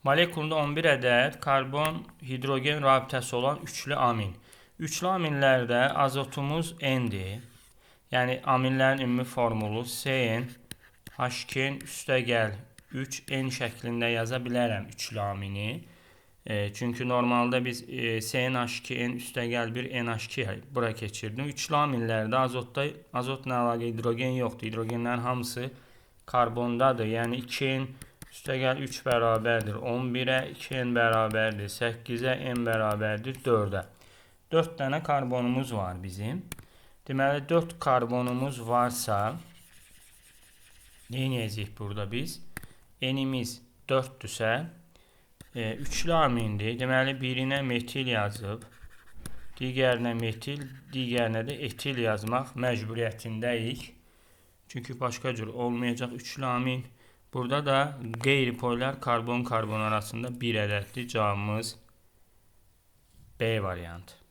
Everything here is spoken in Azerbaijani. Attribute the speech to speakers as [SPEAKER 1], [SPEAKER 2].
[SPEAKER 1] Molekulunda 11 ədəd karbon-hidrogen rabitəsi olan üçlü amin. Üçlü aminlərdə azotumuz N-dir. Yəni aminlərin ümumi formulu CN H2 üstəgəl 3N şəklində yaza bilərəm üçlü amini. Çünki normalda biz CnH2n üstəgəl 1 NH2 bura keçirdim. Üçlü aminlərdə azotla əlaqə hidrogen yoxdur. Hidrogenlərin hamısı karbondadır. Yəni 2n üstəgəl 3 bərabərdir 11-ə, 2n bərabərdir 8-ə, n bərabərdir 4-ə. 4 dənə karbonumuz var bizim. Deməli 4 karbonumuz varsa, nə edəcəyik burada biz? N-imiz 4-dürsə, üçlü amindir. Deməli birinə metil yazıb, digərinə metil, digərinə də etil yazmaq məcburiyyətindəyik. Çünki başqa cür olmayacaq üçlü amin. Burada da qeyri-polyar karbon-karbon arasında bir ədəddir. Cavabımız B variantı.